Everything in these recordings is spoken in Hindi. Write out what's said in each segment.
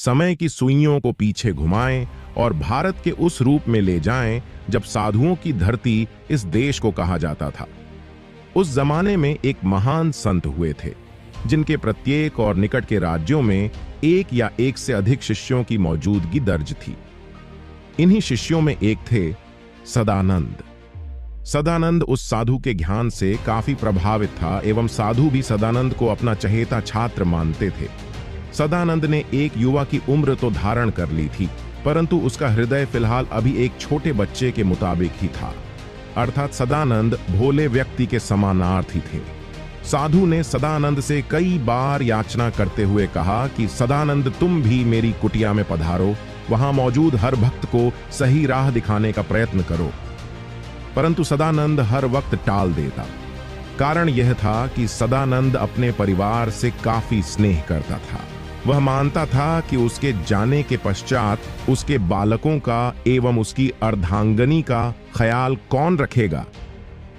समय की सुइयों को पीछे घुमाएं और भारत के उस रूप में ले जाएं जब साधुओं की धरती इस देश को कहा जाता था। उस जमाने में एक महान संत हुए थे जिनके प्रत्येक और निकट के राज्यों में एक या एक से अधिक शिष्यों की मौजूदगी दर्ज थी। इन्हीं शिष्यों में एक थे सदानंद। सदानंद उस साधु के ज्ञान से काफी प्रभावित था एवं साधु भी सदानंद को अपना चहेता छात्र मानते थे। सदानंद ने एक युवा की उम्र तो धारण कर ली थी, परंतु उसका हृदय फिलहाल अभी एक छोटे बच्चे के मुताबिक ही था, अर्थात सदानंद भोले व्यक्ति के समानार्थी थे। साधु ने सदानंद से कई बार याचना करते हुए कहा कि सदानंद तुम भी मेरी कुटिया में पधारो, वहां मौजूद हर भक्त को सही राह दिखाने का प्रयत्न करो। परंतु सदानंद हर वक्त टाल देता। कारण यह था कि सदानंद अपने परिवार से काफी स्नेह करता था। वह मानता था कि उसके जाने के पश्चात उसके बालकों का एवं उसकी अर्धांगनी का ख्याल कौन रखेगा।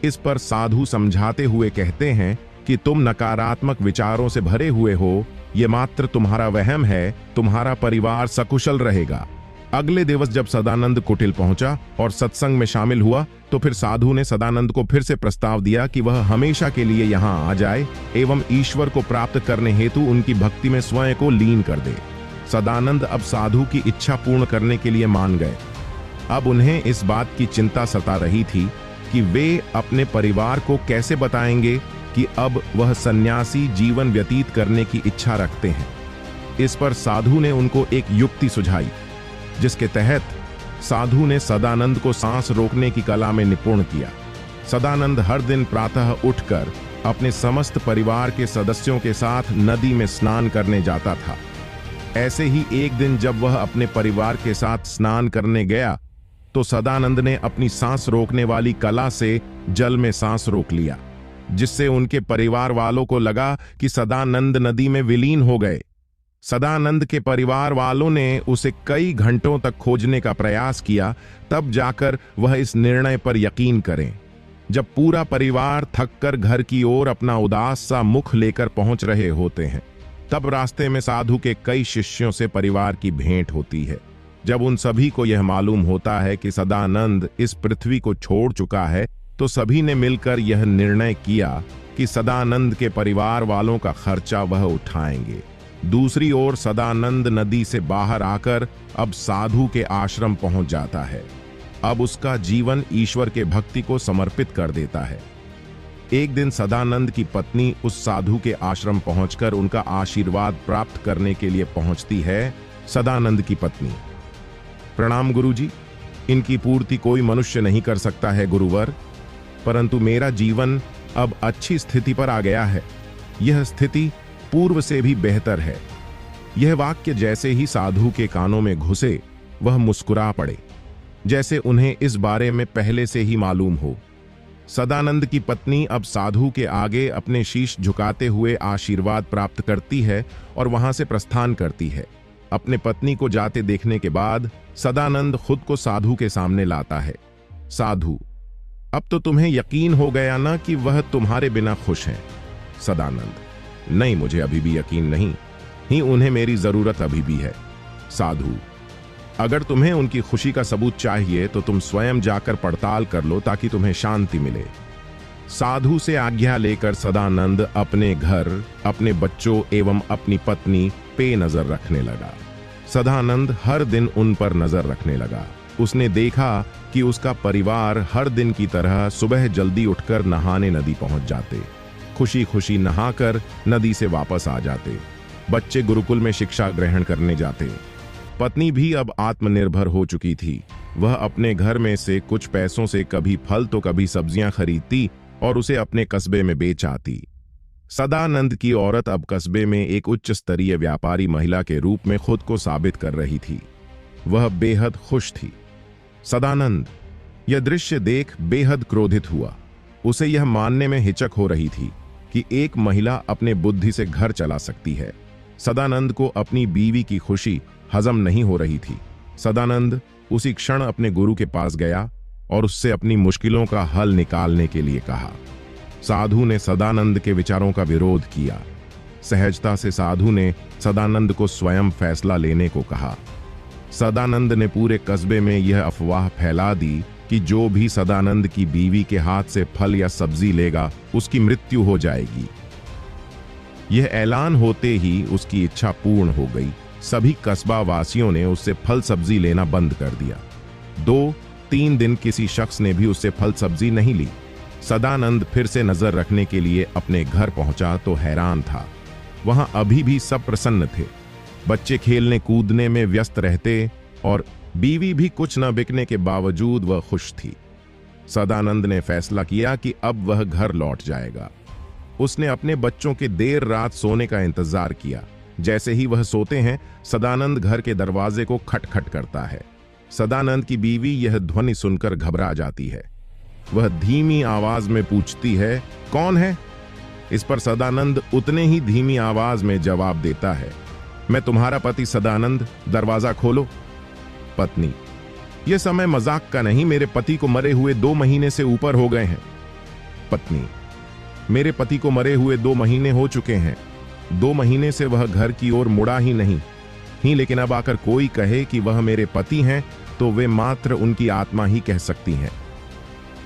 इस पर साधु समझाते हुए कहते हैं कि तुम नकारात्मक विचारों से भरे हुए हो, यह मात्र तुम्हारा वहम है, तुम्हारा परिवार सकुशल रहेगा। अगले दिवस जब सदानंद कुटिल पहुंचा और सत्संग में शामिल हुआ तो फिर साधु ने सदानंद को फिर से प्रस्ताव दिया कि वह हमेशा के लिए यहां आ जाए एवं ईश्वर को प्राप्त करने हेतु उनकी भक्ति में स्वयं को लीन कर दे। सदानंद अब साधु की इच्छा पूर्ण करने के लिए मान गए। अब उन्हें इस बात की चिंता सता रही थी कि वे अपने परिवार को कैसे बताएंगे कि अब वह सन्यासी जीवन व्यतीत करने की इच्छा रखते हैं। इस पर साधु ने उनको एक युक्ति सुझाई, जिसके तहत साधु ने सदानंद को सांस रोकने की कला में निपुण किया। सदानंद हर दिन प्रातः उठकर अपने समस्त परिवार के सदस्यों के साथ नदी में स्नान करने जाता था। ऐसे ही एक दिन जब वह अपने परिवार के साथ स्नान करने गया तो सदानंद ने अपनी सांस रोकने वाली कला से जल में सांस रोक लिया, जिससे उनके परिवार वालों को लगा कि सदानंद नदी में विलीन हो गए। सदानंद के परिवार वालों ने उसे कई घंटों तक खोजने का प्रयास किया, तब जाकर वह इस निर्णय पर यकीन करें। जब पूरा परिवार थककर घर की ओर अपना उदास सा मुख लेकर पहुंच रहे होते हैं, तब रास्ते में साधु के कई शिष्यों से परिवार की भेंट होती है। जब उन सभी को यह मालूम होता है कि सदानंद इस पृथ्वी को छोड़ चुका है, तो सभी ने मिलकर यह निर्णय किया कि सदानंद के परिवार वालों का खर्चा वह उठाएंगे। दूसरी ओर सदानंद नदी से बाहर आकर अब साधु के आश्रम पहुंच जाता है। अब उसका जीवन ईश्वर के भक्ति को समर्पित कर देता है। एक दिन सदानंद की पत्नी उस साधु के आश्रम पहुंचकर उनका आशीर्वाद प्राप्त करने के लिए पहुंचती है। सदानंद की पत्नी: प्रणाम गुरुजी, इनकी पूर्ति कोई मनुष्य नहीं कर सकता है गुरुवर, परंतु मेरा जीवन अब अच्छी स्थिति पर आ गया है। यह स्थिति पूर्व से भी बेहतर है। यह वाक्य जैसे ही साधु के कानों में घुसे, वह मुस्कुरा पड़े, जैसे उन्हें इस बारे में पहले से ही मालूम हो। सदानंद की पत्नी अब साधु के आगे अपने शीश झुकाते हुए आशीर्वाद प्राप्त करती है और वहां से प्रस्थान करती है। अपने पत्नी को जाते देखने के बाद सदानंद खुद को साधु के सामने लाता है। साधु: अब तो तुम्हें यकीन हो गया ना कि वह तुम्हारे बिना खुश हैं। सदानंद: नहीं, मुझे अभी भी यकीन नहीं ही, उन्हें मेरी जरूरत अभी भी है। साधु: अगर तुम्हें उनकी खुशी का सबूत चाहिए तो तुम स्वयं जाकर पड़ताल कर लो ताकि तुम्हें शांति मिले। साधु से आज्ञा लेकर सदानंद अपने घर, अपने बच्चों एवं अपनी पत्नी पे नजर रखने लगा। सदानंद हर दिन उन पर नजर रखने लगा। उसने देखा कि उसका परिवार हर दिन की तरह सुबह जल्दी उठकर नहाने नदी पहुंच जाते, खुशी खुशी नहाकर नदी से वापस आ जाते। बच्चे गुरुकुल में शिक्षा ग्रहण करने जाते। पत्नी भी अब आत्मनिर्भर हो चुकी थी। वह अपने घर में से कुछ पैसों से कभी फल तो कभी सब्जियां खरीदती और उसे अपने कस्बे में बेच आती। सदानंद की औरत अब कस्बे में एक उच्च स्तरीय व्यापारी महिला के रूप में खुद को साबित कर रही थी। वह बेहद खुश थी। सदानंद यह दृश्य देख बेहद क्रोधित हुआ। उसे यह मानने में हिचक हो रही थी कि एक महिला अपने बुद्धि से घर चला सकती है। सदानंद को अपनी बीवी की खुशी हजम नहीं हो रही थी। सदानंद उसी क्षण अपने गुरु के पास गया और उससे अपनी मुश्किलों का हल निकालने के लिए कहा। साधु ने सदानंद के विचारों का विरोध किया। सहजता से साधु ने सदानंद को स्वयं फैसला लेने को कहा। सदानंद ने पूरे कस्बे में यह अफवाह फैला दी कि जो भी सदानंद की बीवी के हाथ से फल या सब्जी लेगा उसकी मृत्यु हो जाएगी। यह ऐलान होते ही उसकी इच्छा पूर्ण हो गई। सभी कस्बा वासियों ने उससे फल सब्जी लेना बंद कर दिया। 2-3 दिन किसी शख्स ने भी उससे फल सब्जी नहीं ली। सदानंद फिर से नजर रखने के लिए अपने घर पहुंचा तो हैरान था। वहां अभी भी सब प्रसन्न थे। बच्चे खेलने कूदने में व्यस्त रहते और बीवी भी कुछ न बिकने के बावजूद वह खुश थी। सदानंद ने फैसला किया कि अब वह घर लौट जाएगा। उसने अपने बच्चों के देर रात सोने का इंतजार किया। जैसे ही वह सोते हैं, सदानंद घर के दरवाजे को खटखट करता है। सदानंद की बीवी यह ध्वनि सुनकर घबरा जाती है। वह धीमी आवाज में पूछती है, कौन है? इस पर सदानंद उतने ही धीमी आवाज में जवाब देता है, मैं तुम्हारा पति सदानंद, दरवाजा खोलो। पत्नी, यह समय मजाक का नहीं, मेरे पति को मरे हुए 2 महीने से ऊपर हो गए हैं। पत्नी, मेरे पति को मरे हुए 2 महीने हो चुके हैं। 2 महीने से वह घर की ओर मुड़ा ही नहीं। लेकिन अब आकर कोई कहे कि वह मेरे पति हैं तो वे मात्र उनकी आत्मा ही कह सकती हैं।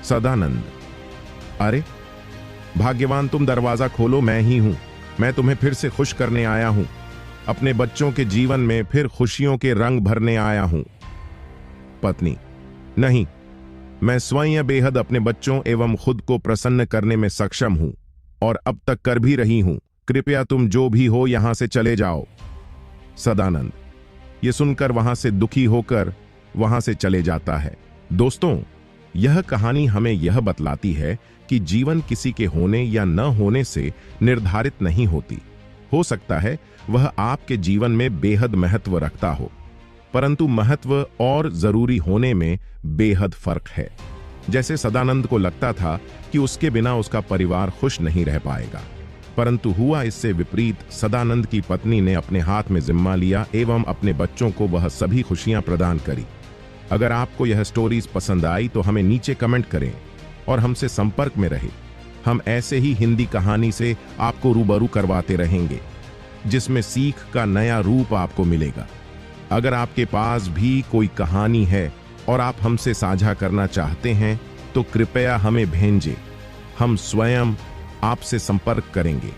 सदानंद, अरे भाग्यवान तुम, दरवाजा खोलो, मैं ही हूं। मैं तुम्हें फिर से खुश करने आया हूं। अपने बच्चों के जीवन में फिर खुशियों के रंग भरने आया हूं। पत्नी, नहीं, मैं स्वयं बेहद अपने बच्चों एवं खुद को प्रसन्न करने में सक्षम हूं और अब तक कर भी रही हूं। कृपया तुम जो भी हो यहां से चले जाओ। सदानंद यह सुनकर वहां से दुखी होकर वहां से चले जाता है। दोस्तों, यह कहानी हमें यह बतलाती है कि जीवन किसी के होने या न होने से निर्धारित नहीं होती। हो सकता है वह आपके जीवन में बेहद महत्व रखता हो, परंतु महत्व और जरूरी होने में बेहद फर्क है। जैसे सदानंद को लगता था कि उसके बिना उसका परिवार खुश नहीं रह पाएगा, परंतु हुआ इससे विपरीत। सदानंद की पत्नी ने अपने हाथ में जिम्मा लिया एवं अपने बच्चों को वह सभी खुशियां प्रदान करी। अगर आपको यह स्टोरीज पसंद आई तो हमें नीचे कमेंट करें और हमसे संपर्क में रहें। हम ऐसे ही हिंदी कहानी से आपको रूबरू करवाते रहेंगे, जिसमें सीख का नया रूप आपको मिलेगा। अगर आपके पास भी कोई कहानी है और आप हमसे साझा करना चाहते हैं तो कृपया हमें भेजें। हम स्वयं आपसे संपर्क करेंगे।